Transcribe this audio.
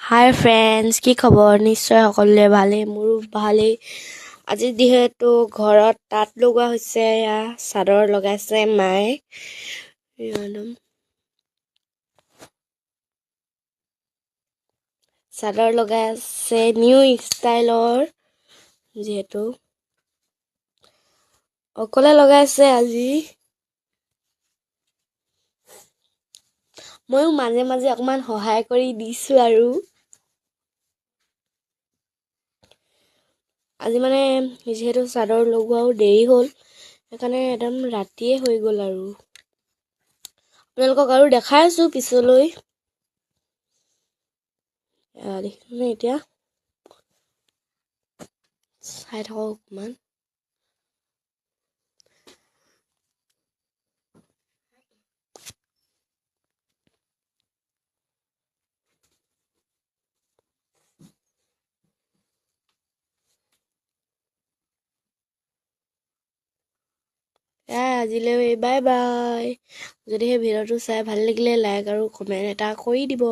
হাই friends, কি খবৰ? নিশ্চয় সকলোৰে ভালেই, মোৰো ভালেই। আজি যিহেতু ঘৰত তাঁত লগোৱা হৈছে, এয়া চাদৰ লগাইছে মায়ে। চাদৰ লগাই আছে নিউ ষ্টাইলৰ, যিহেতু অকলে লগাইছে আজি। ময়ো মাজে মাজে অকণমান সহায় কৰি দিছোঁ আৰু। আজি মানে যিহেতু চাদৰ লগোৱাও দেৰি হ'ল, সেইকাৰণে একদম ৰাতিয়ে হৈ গ'ল আৰু। আপোনালোকক আৰু দেখাই আছোঁ পিছলৈ। দেখিছেনে এতিয়া? চাই থাকক অকণমান। আজিলৈ বাই বাই। যদি সেই ভিডিঅ'টো চাই ভাল লাগিলে লাইক আৰু কমেণ্ট এটা কৰি দিব।